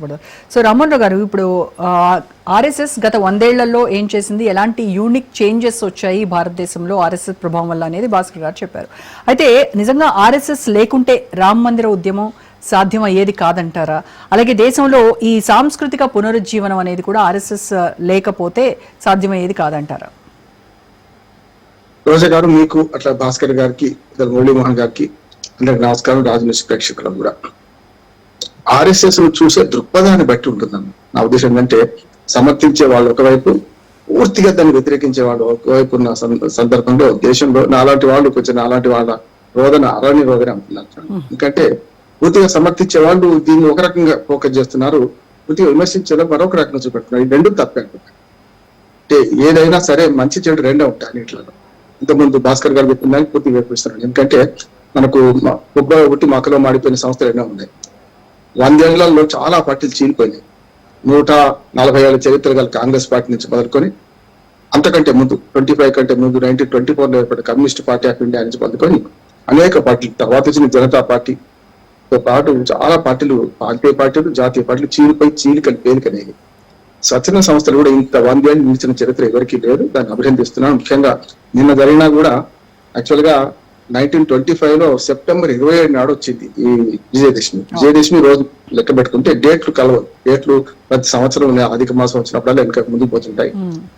పడతారు. సో రామ్మోహన్ రావు గారు, ఇప్పుడు ఆర్ఎస్ఎస్ గత 100 ఏళ్లలో ఏం చేసింది, ఎలాంటి యూనిక్ చేంజెస్ వచ్చాయి భారతదేశంలో ఆర్ఎస్ఎస్ ప్రభావం వల్ల అనేది భాస్కర్ గారు చెప్పారు. అయితే నిజంగా ఆర్ఎస్ఎస్ లేకుంటే రామ మందిర ఉద్యమం సాధ్యం అయ్యేది కాదంటారా? అలాగే దేశంలో ఈ సాంస్కృతిక పునరుజ్జీవనం అనేది కూడా ఆర్ఎస్ఎస్ లేకపోతే సాధ్యమయ్యేది కాదంటారా? రోజా గారు, మీకు అట్లా భాస్కర్ గారికి, మురళీమోహన్ గారికి అందరికి నమస్కారం. రాజనీతి ప్రేక్షకులకు కూడా ఆర్ఎస్ఎస్ ను చూసే దృక్పథాన్ని బట్టి ఉంటుందన్న నా ఉద్దేశం. ఏంటంటే సమర్థించే వాళ్ళు ఒకవైపు, పూర్తిగా దాన్ని వ్యతిరేకించే వాళ్ళు ఒకవైపు ఉన్న సందర్భంలో దేశంలో నాలాంటి వాళ్ళు కొంచెం నాలాంటి వాళ్ళ రోదన అరణ్య రోదన అంటున్నారు. ఎందుకంటే పూర్తిగా సమర్థించే వాళ్ళు దీన్ని ఒక రకంగా ఫోకస్ చేస్తున్నారు, పూర్తిగా విమర్శించేలా మరొక రకంగా చూపెడుతున్నారు. ఈ రెండు తప్పే అంటున్నారు. అంటే ఏదైనా సరే మంచి చెడు రెండే ఉంటాయి అన్నింటిలో. ఇంతకుముందు భాస్కర్ గారు చెప్పిన దానికి పూర్తిగా వివరిస్తున్నాడు. ఎందుకంటే మనకు కుబ్బ ఒకటి మక్కలో మాడిపోయిన సంస్థలు ఎన్నో ఉన్నాయి. 100 ఏళ్లలో చాలా పార్టీలు చీలిపోయినాయి. 140 ఏళ్ల చరిత్ర గల కాంగ్రెస్ పార్టీ నుంచి మొదలుకొని అంతకంటే ముందు 25 కంటే ముందు 1924 ఏర్పడిన కమ్యూనిస్ట్ పార్టీ ఆఫ్ ఇండియా నుంచి మొదలుకొని అనేక పార్టీలు, తర్వాత వచ్చిన జనతా పార్టీతో పాటు చాలా పార్టీలు, ప్రాంతీయ పార్టీలు, జాతీయ పార్టీలు చీలిపోయి చీలికలు పేలికనేవి. స్వచ్ఛంద సంస్థలు కూడా ఇంత 100 ఏళ్ళు నిలిచిన చరిత్ర ఎవరికీ లేదు. దాన్ని అభినందిస్తున్నాను. ముఖ్యంగా నిన్న జరిగినా కూడా యాక్చువల్ గా 1925 లో సెప్టెంబర్ 27 నాడు వచ్చింది ఈ విజయదశమి. విజయదశమి రోజు లెక్క పెట్టుకుంటే డేట్లు కలవదు. డేట్లు ప్రతి సంవత్సరం అధిక మాసం వచ్చినప్పుడల్లా వెనక ముందుకు పోతుంటాయి.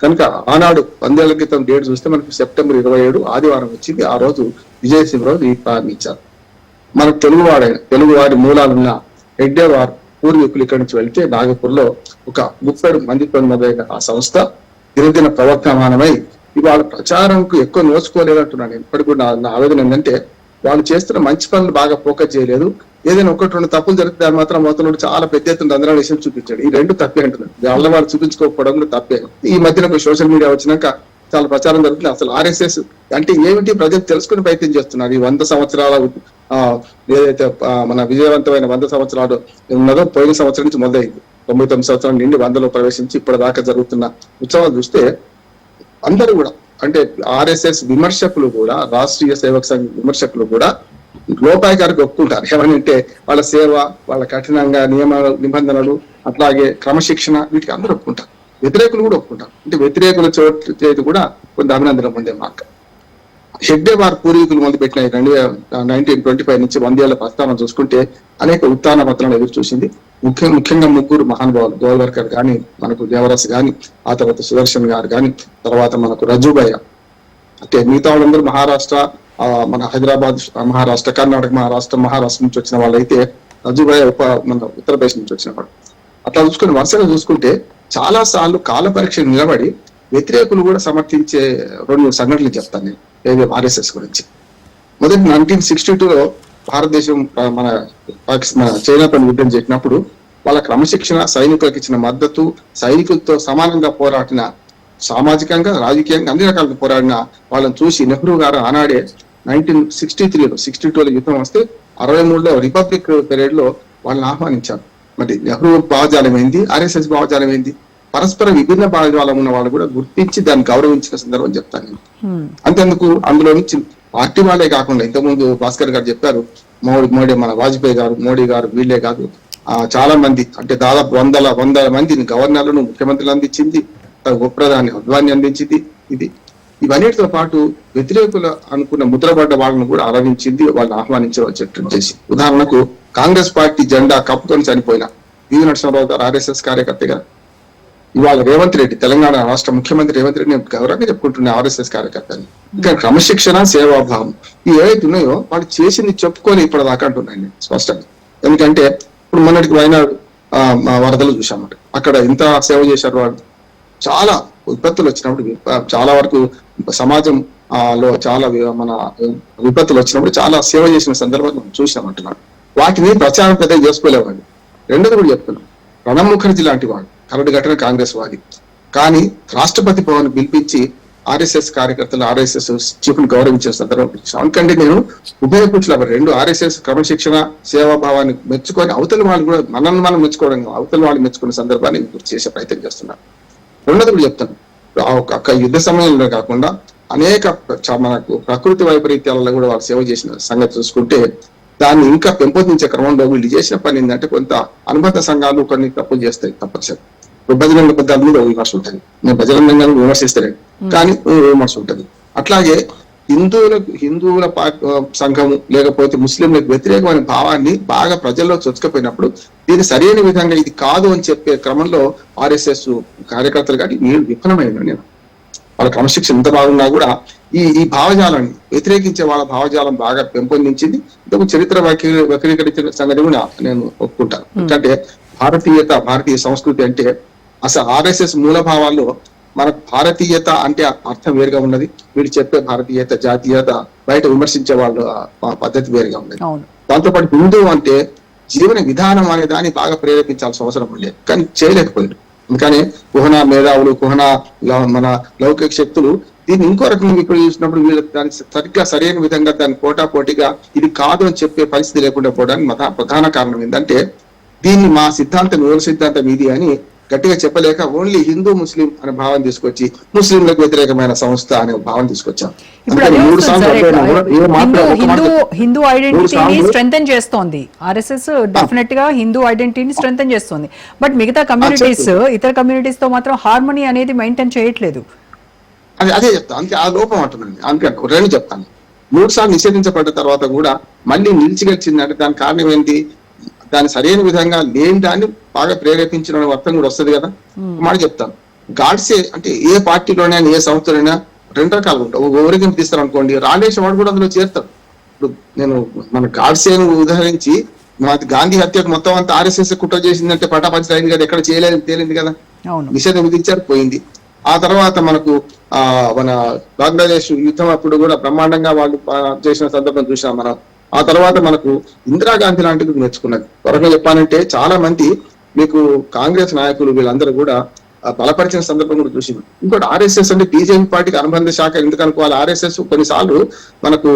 కనుక ఆనాడు 100 ఏళ్ల క్రితం డేట్ చూస్తే మనకు సెప్టెంబర్ 27 ఆదివారం వచ్చింది. ఆ రోజు విజయదశమి రోజు ఈ ప్రారంభించారు. మనకు తెలుగువారి మూలాలున్న హెడ్డేవారు పూర్వీకులు ఇక్కడి నుంచి వెళ్తే నాగపూర్లో ఒక 30 మందితో మొదలైన ఆ సంస్థ దినదిన ప్రవర్తమానమై ఇవాళ ప్రచారంకు ఎక్కువ నోచుకోలేదంటున్నాను. ఇప్పటికి కూడా నా ఆవేదన ఏంటంటే వాళ్ళు చేస్తున్న మంచి పనులు బాగా ఫోకస్ చేయలేదు. ఏదైనా 1-2 తప్పులు జరిగితే దాని మాత్రం మొత్తం చాలా పెద్ద ఎత్తున అందరూ విషయం చూపించాడు. ఈ రెండు తప్పే అంటున్నాడు. వాళ్ళ వాళ్ళు చూపించుకోకపోవడం కూడా తప్పే. ఈ మధ్యన సోషల్ మీడియా వచ్చినాక చాలా ప్రచారం జరుగుతుంది. అసలు ఆర్ఎస్ఎస్ అంటే ఏమిటి ప్రజలు తెలుసుకుని ప్రయత్నం చేస్తున్నారు. ఈ 100 సంవత్సరాల ఏదైతే మన విజయవంతమైన 100 సంవత్సరాలు ఉన్నదో పోయిన సంవత్సరం నుంచి మొదలైంది. 99 సంవత్సరాల నుండి 100లో ప్రవేశించి ఇప్పటిదాకా జరుగుతున్న ఉత్సవాలు చూస్తే అందరూ కూడా, అంటే ఆర్ఎస్ఎస్ విమర్శకులు కూడా, రాష్ట్రీయ సేవక సంఘ విమర్శకులు కూడా లోపాయకారికి ఒప్పుకుంటారు. ఏమనంటే వాళ్ళ సేవ, వాళ్ళ కఠినంగా నిబంధనలు, అట్లాగే క్రమశిక్షణ, వీటికి అందరూ ఒప్పుకుంటారు. వ్యతిరేకులు కూడా ఒప్పుకుంటారు. అంటే వ్యతిరేకుల చేతి కూడా కొంత అభినందన పొందే మార్గ హెడ్డేవార్ పూర్వీకులు మొదలుపెట్టిన 1925 నుంచి 100 ఏళ్ల ప్రస్థానం చూసుకుంటే అనేక ఉత్థాన పత్రాలు ఎదురు చూసింది. ముఖ్యంగా ముగ్గురు మహానుభావులు, గోల్వర్కర్ కానీ, మనకు దేవరాస్ కానీ, ఆ తర్వాత సుదర్శన్ గారు కానీ, తర్వాత మనకు రజుభయ్య, అంటే మిగతా వాళ్ళందరూ మహారాష్ట్ర, మన హైదరాబాద్ మహారాష్ట్ర, కర్ణాటక మహారాష్ట్ర నుంచి వచ్చిన వాళ్ళైతే రజుభయ్య మన ఉత్తరప్రదేశ్ నుంచి వచ్చిన వాడు. అట్లా చూసుకుని వరుసగా చూసుకుంటే చాలా సార్లు కాల పరీక్ష నిలబడి వ్యతిరేకులు కూడా సమర్థించే 2 సంఘటనలు చెప్తాను నేను ఏదో ఆర్ఎస్ఎస్ గురించి. మొదటి 1962లో భారతదేశం మన చైనాతో యుద్ధం చేసినప్పుడు వాళ్ళ క్రమశిక్షణ, సైనికులకు ఇచ్చిన మద్దతు, సైనికులతో సమానంగా పోరాడిన, సామాజికంగా రాజకీయంగా అన్ని రకాలుగా పోరాడిన వాళ్ళని చూసి నెహ్రూ గారు ఆనాడే 1963లో 62లో యుద్ధం వస్తే 63లో రిపబ్లిక్ పీరియడ్ లో వాళ్ళని ఆహ్వానించారు. మరి నెహ్రూ భావజాలం ఏంది, ఆర్ఎస్ఎస్ భావజాలం ఏంది, పరస్పర విభిన్న భావజాలం ఉన్న వాళ్ళు కూడా గుర్తించి దాన్ని గౌరవించిన సందర్భం చెప్తాను నేను. అంతేందుకు అందులో నుంచి పార్టీ వాళ్ళే కాకుండా, ఇంతకుముందు భాస్కర్ గారు చెప్పారు, మోడీ మన వాజ్పేయి గారు, మోడీ గారు, వీళ్ళే కాదు చాలా మంది, అంటే దాదాపు వందల మందిని గవర్నర్లను, ముఖ్యమంత్రులు అందించింది, ఉపప్రధాని అద్వాని అందించింది. ఇవన్నిటితో పాటు వ్యతిరేకులు అనుకున్న ముద్రపడ్డ వాళ్ళను కూడా ఆరాధించింది, వాళ్ళని ఆహ్వానించవచ్చు చేసి. ఉదాహరణకు కాంగ్రెస్ పార్టీ జెండా కప్పుకొని చనిపోయిన వీధి నరసింహారావు గారు ఆర్ఎస్ఎస్ కార్యకర్తగా, ఇవాళ రేవంత్ రెడ్డి, తెలంగాణ రాష్ట్ర ముఖ్యమంత్రి రేవంత్ రెడ్డి నేను గౌరవంగా చెప్పుకుంటున్నా ఆర్ఎస్ఎస్ కార్యకర్తని. ఇంకా క్రమశిక్షణ, సేవాభావం ఇవి ఏవైతే ఉన్నాయో వాళ్ళు చేసింది చెప్పుకొని ఇప్పటిదాకా అంటున్నాను స్పష్టంగా. ఎందుకంటే ఇప్పుడు మొన్నటికి వయనాడు వరదలు చూసామన్నమాట. అక్కడ ఎంత సేవ చేశారు వాళ్ళు. చాలా విపత్తులు వచ్చినప్పుడు, చాలా వరకు సమాజం లో చాలా మన విపత్తులు వచ్చినప్పుడు చాలా సేవ చేసిన సందర్భాన్ని మనం చూసామంటున్నాడు. వాటిని ప్రచారం పెద్దగా చేసుకోలేవాడు. రెండోది కూడా చెప్తున్నాం, ప్రణబ్ ముఖర్జీ లాంటి వాడు కరడు గట్టిన కాంగ్రెస్ వాది, కానీ రాష్ట్రపతి భవన్ పిలిపించి ఆర్ఎస్ఎస్ కార్యకర్తలు, ఆర్ఎస్ఎస్ చీఫ్ ని గౌరవించిన సందర్భం. అందుకంటే నేను ఉభయ పురుషుల 2 ఆర్ఎస్ఎస్ క్రమశిక్షణ, సేవాభావాన్ని మెచ్చుకొని అవతల వాళ్ళు కూడా మనల్ని మనం మెచ్చుకోవడం, అవతల వాళ్ళు మెచ్చుకునే సందర్భాన్ని గుర్తు చేసే ప్రయత్నం చేస్తున్నారు. రెండోది కూడా చెప్తాను, ఒక యుద్ధ సమయంలో కాకుండా అనేక మనకు ప్రకృతి వైపరీత్యాలలో కూడా వాళ్ళు సేవ చేసిన సంగతి చూసుకుంటే దాన్ని ఇంకా పెంపొందించే క్రమంలో వీళ్ళు చేసిన పని ఏంటంటే కొంత అనుబంధ సంఘాలు కొన్ని తప్పులు చేస్తాయి తప్పనిసరి. ఇప్పుడు బజరంగ పద్దాల మీద విమర్శ ఉంటుంది, నేను బజరంగంగా విమర్శిస్తలేను కానీ విమర్శ ఉంటుంది. అట్లాగే హిందువుల సంఘము లేకపోతే ముస్లింలకు వ్యతిరేకమైన భావాన్ని బాగా ప్రజల్లో చొచ్చుకపోయినప్పుడు దీన్ని సరైన విధంగా ఇది కాదు అని చెప్పే క్రమంలో ఆర్ఎస్ఎస్ కార్యకర్తలు కానీ వీళ్ళు విఫలమైంది. నేను వాళ్ళ క్రమశిక్షణ ఎంత బాగున్నా కూడా ఈ భావజాలాన్ని వ్యతిరేకించే వాళ్ళ భావజాలం బాగా పెంపొందించింది. ఇంతకు చరిత్ర వక్రీకరించిన సంగతి కూడా నేను ఒప్పుకుంటాను. ఎందుకంటే భారతీయ సంస్కృతి అంటే అసలు ఆర్ఎస్ఎస్ మూల భావాల్లో మనకు భారతీయత అంటే అర్థం వేరుగా ఉన్నది, వీళ్ళు చెప్పే భారతీయత జాతీయత బయట విమర్శించే వాళ్ళ పద్ధతి వేరుగా ఉన్నది. దాంతోపాటు హిందూ అంటే జీవన విధానం అనే దాన్ని బాగా ప్రేరేపించాల్సిన అవసరం ఉండేది, కానీ చేయలేకపోయారు. అందుకని కుహనా మేధావులు మన లౌకిక శక్తులు దీన్ని ఇంకో రకంగా ఇప్పుడు చూసినప్పుడు వీళ్ళు దానికి సరిగ్గా సరైన విధంగా దాన్ని పోటాపోటీగా ఇది కాదు అని చెప్పే పరిస్థితి లేకుండా పోవడానికి ప్రధాన కారణం ఏంటంటే దీన్ని మా సిద్ధాంతం మూల సిద్ధాంతం ఇది అని గట్టిగా చెప్పలేక ఓన్లీ హిందూ ముస్లిం అనే భావం తీసుకొచ్చి ముస్లింలకు వ్యతిరేకమైన సంస్థ అనే భావం తీసుకొచ్చాం. హిందూ ఐడెంటిటీని స్ట్రెంథెన్ చేస్తోంది ఆర్ఎస్ఎస్, డెఫినెట్ గా హిందూ ఐడెంటిటీని స్ట్రెంథెన్ చేస్తోంది. బట్ మిగతా కమ్యూనిటీస్ ఇతర కమ్యూనిటీస్ తో మాత్రం హార్మనీ అనేది మెయింటైన్ చేయట్లేదు. అదే చెప్తాను, అంతే ఆ లోపం అంటున్నాను. అందుకే రెండు చెప్తాను. 3 సార్లు నిషేధించబడ్డ తర్వాత కూడా మళ్ళీ నిలిచిగలిచిందంటే దానికి కారణం ఏంటి? దాన్ని సరైన విధంగా లేని దాన్ని బాగా ప్రేరేపించిన అర్థం కూడా వస్తుంది కదా. మాట చెప్తాను, గాడ్సే అంటే ఏ పార్టీలోనైనా ఏ సంస్థలోనైనా 2 రకాలు ఉంటాయి. ఊరేగింపు తీస్తారు అనుకోండి, రాలేసి వాడు కూడా అందులో చేరుతాడు. ఇప్పుడు నేను మన గాడ్సేను ఉదాహరించి గాంధీ హత్యకు మొత్తం అంతా ఆర్ఎస్ఎస్ కుట్ర చేసిందంటే పటాపంచలు అయింది కదా, ఎక్కడ చేయలేదు తేలింది కదా, నిషేధం విధించారు పోయింది. ఆ తర్వాత మనకు మన బంగ్లాదేశ్ యుద్ధం అప్పుడు కూడా బ్రహ్మాండంగా వాళ్ళు చేసిన సందర్భం చూసాం మనం. ఆ తర్వాత మనకు ఇందిరాగాంధీ లాంటిది మెచ్చుకున్నది. త్వరగా చెప్పాలంటే చాలా మంది మీకు కాంగ్రెస్ నాయకులు వీళ్ళందరూ కూడా బలపరిచిన సందర్భం కూడా చూసింది. ఇంకోటి ఆర్ఎస్ఎస్ అంటే బీజేపీ పార్టీకి అనుబంధ శాఖ ఎందుకు అనుకోవాలి? ఆర్ఎస్ఎస్ కొన్నిసార్లు మనకు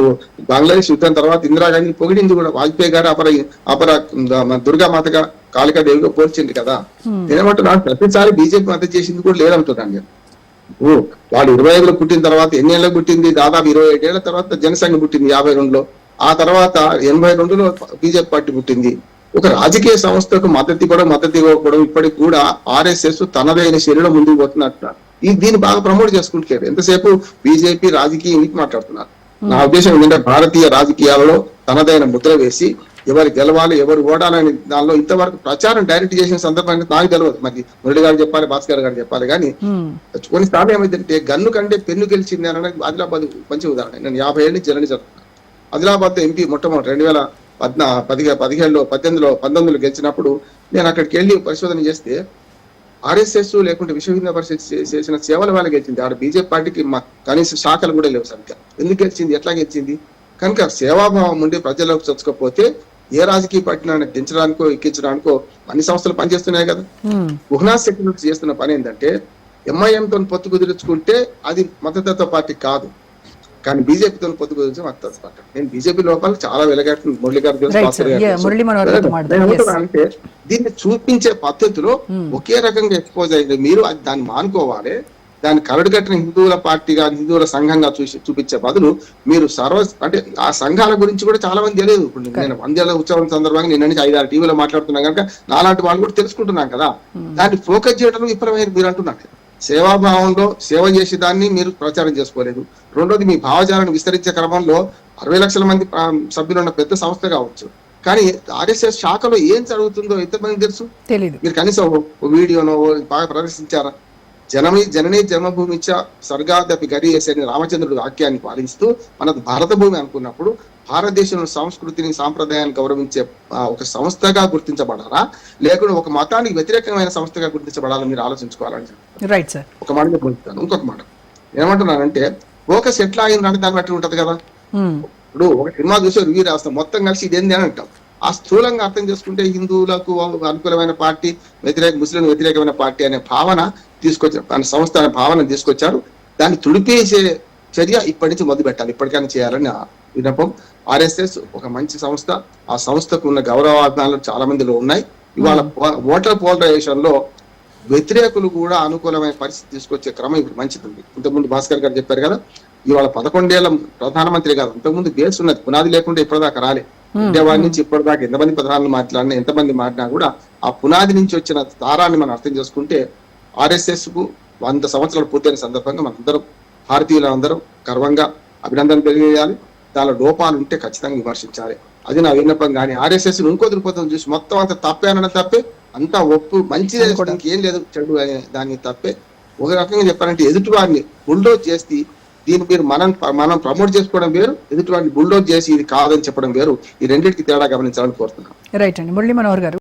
బంగ్లాదేశ్ యుద్ధం తర్వాత ఇందిరాగాంధీ పొగిడింది కూడా. వాజ్పేయి గారు అపర దుర్గామాతగా కాళికాదేవిగా పోల్చింది కదా. నేనేమంటున్నాను, ప్రతిసారి బీజేపీ మద్దతు చేసింది కూడా లేదంటున్నాను నేను. వాళ్ళు 25లో పుట్టిన తర్వాత ఎన్ని ఏళ్ళకు పుట్టింది? దాదాపు 27 ఏళ్ల తర్వాత జనసంఘ పుట్టింది 52లో. ఆ తర్వాత 82లో బీజేపీ పార్టీ పుట్టింది. ఒక రాజకీయ సంస్థకు మద్దతు ఇవ్వకపోవడం ఇప్పటికి కూడా ఆర్ఎస్ఎస్ తనదైన శరీరం ముందుకు పోతున్నట్టు దీన్ని బాగా ప్రమోట్ చేసుకుంటారు. ఎంతసేపు బీజేపీ రాజకీయం మాట్లాడుతున్నారు. నా ఉద్దేశం ఏంటంటే భారతీయ రాజకీయాలలో తనదైన ముద్ర వేసి ఎవరు గెలవాలి ఎవరు ఓడాలని దానిలో ఇంతవరకు ప్రచారం డైరెక్ట్ చేసిన సందర్భాన్ని నాకు తెలియదు. మరి మురళి గారు చెప్పాలి, భాస్కర్ గారు చెప్పాలి. కానీ కొన్నిసార్లు ఏమైందంటే గన్ను కంటే పెన్ను గెలిచింది అనేది ఆదిలాబాద్ మంచి ఉదాహరణ. నేను 50 ఏళ్ళ నుంచి జర్నీ జరుగుతున్నాను. ఆదిలాబాద్ ఎంపీ మొట్టమొదటి 2018లో గెలిచినప్పుడు నేను అక్కడికి వెళ్ళి పరిశోధన చేస్తే ఆర్ఎస్ఎస్ లేకుంటే విశ్వ హిందూ పరిషత్ చేసిన సేవల వల్ల గెలిచింది. ఆడ బీజేపీ పార్టీకి కనీస శాఖలు కూడా లేవు సరిగ్గా. ఎందుకు గెలిచింది, ఎట్లా గెలిచింది? కనుక సేవాభావం ఉండి ప్రజలకు చొచ్చుకపోతే ఏ రాజకీయ పార్టీని దించడానికో ఎక్కించడానికో అన్ని సంస్థలు పనిచేస్తున్నాయి కదా. గుహనాథ్ సెక్యూరిటీ చేస్తున్న పని ఏంటంటే ఎంఐఎంతో పొత్తు కుదుర్చుకుంటే అది మద్దతు పార్టీ కాదు, కానీ బీజేపీతో పొత్తు కుదిరించే మద్దతు పార్టీ. నేను బీజేపీ లోపల చాలా వెలగట్టు మురళి గారు అంటే దీన్ని చూపించే పద్ధతిలో ఒకే రకంగా ఎక్స్పోజ్ అయింది. మీరు దాన్ని మానుకోవాలి. దాన్ని కరడుగట్టిన హిందువుల పార్టీగా హిందువుల సంఘంగా చూపించే బదులు మీరు అంటే ఆ సంఘాల గురించి కూడా చాలా మంది తెలియదు. ఇప్పుడు నేను 100 ఏళ్ల ఉత్సవం సందర్భంగా నేను 5-6 టీవీలో మాట్లాడుతున్నా కనుక నాలాంటి వాళ్ళు కూడా తెలుసుకుంటున్నాం కదా. దాన్ని ఫోకస్ చేయడం విఫలమైంది మీరు అంటున్నారు. సేవాభావంలో సేవ చేసే దాన్ని మీరు ప్రచారం చేసుకోలేదు. రెండోది మీ భావజాలను విస్తరించే క్రమంలో 60 లక్షల మంది సభ్యులు ఉన్న పెద్ద సంస్థ కావచ్చు, కానీ ఆర్ఎస్ఎస్ శాఖలో ఏం జరుగుతుందో ఎంతమంది తెలుసు? మీరు కనీసం వీడియోనో బాగా ప్రదర్శించారా? జననీ జన్మభూమిచ్చ స్వర్గాదపి గరీయసి అని రామచంద్రుడు వాక్యాన్ని పాలిస్తూ మనది భారత భూమి అనుకున్నప్పుడు భారతదేశంలో సంస్కృతిని సాంప్రదాయాన్ని గౌరవించే ఒక సంస్థగా గుర్తించబడాలా, లేకుంటే ఒక మతానికి వ్యతిరేకమైన సంస్థగా గుర్తించబడాలా మీరు ఆలోచించుకోవాలని రైట్ సార్. ఒక మాట చెప్తాను. ఇంకొక మాట ఏమంటున్నానంటే ఫోకస్ ఎట్లా అయిందంటే దాన్ని బట్టి ఉంటది కదా. ఇప్పుడు ఒక సినిమా చూసే రివ్యూ రాస్తాం, మొత్తం కలిసి ఇదేంది అని అంటాం. ఆ స్థూలంగా అర్థం చేసుకుంటే హిందువులకు అనుకూలమైన పార్టీ, ముస్లిం వ్యతిరేకమైన పార్టీ అనే భావన తీసుకొచ్చారు, సంస్థ అనే భావన తీసుకొచ్చారు. దాన్ని తుడిపేసే చర్య ఇప్పటి నుంచి మొదలు పెట్టాలి, ఇప్పటికైనా చేయాలని విన్నపం. ఆర్ఎస్ఎస్ ఒక మంచి సంస్థ, ఆ సంస్థకు ఉన్న గౌరవాభిమానాలు చాలా మందిలో ఉన్నాయి. ఇవాళ ఓటర్ పోలరైజేషన్ లో వ్యతిరేకులు కూడా అనుకూలమైన పరిస్థితి తీసుకొచ్చే క్రమం ఇప్పుడు మంచిది. ఇంతకుముందు భాస్కర్ గారు చెప్పారు కదా, ఇవాళ 11 ఏళ్ల ప్రధానమంత్రి కాదు, ఇంతకుముందు బేస్ ఉన్నది, పునాది లేకుండా ఇప్పటిదాకా రాలే. విజయవాడ నుంచి ఇప్పటిదాకా ఎంతమంది ప్రధానులు మాట్లాడినా ఎంతమంది మాట్లాడినా కూడా ఆ పునాది నుంచి వచ్చిన తారాన్ని మనం అర్థం చేసుకుంటే ఆర్ఎస్ఎస్ కు 100 సంవత్సరాలు పూర్తయిన సందర్భంగా మనందరం భారతీయులందరం గర్వంగా అభినందన తెలియజేయాలి. దానిలో లోపాలు ఉంటే ఖచ్చితంగా విమర్శించాలి. అది నా విన్నపం. కానీ ఆర్ఎస్ఎస్ ఇంకో దృక్పథం చూసి మొత్తం అంత తప్పే అనడం తప్పే, అంతా ఒప్పు మంచిదే, ఇంకేం లేదు చెడు అనే దాన్ని తప్పే. ఒక రకంగా చెప్పాలంటే ఎదుటి వారిని బుల్డోజ్ చేసి దీన్ని మీరు మనం ప్రమోట్ చేసుకోవడం వేరు, ఎదుటి వారిని బుల్డోజ్ చేసి ఇది కాదని చెప్పడం వేరు. ఈ రెండింటికి తేడా గమనించాలని కోరుతున్నాను. రైట్ అండి. మురళీ మనోహర్ గారు.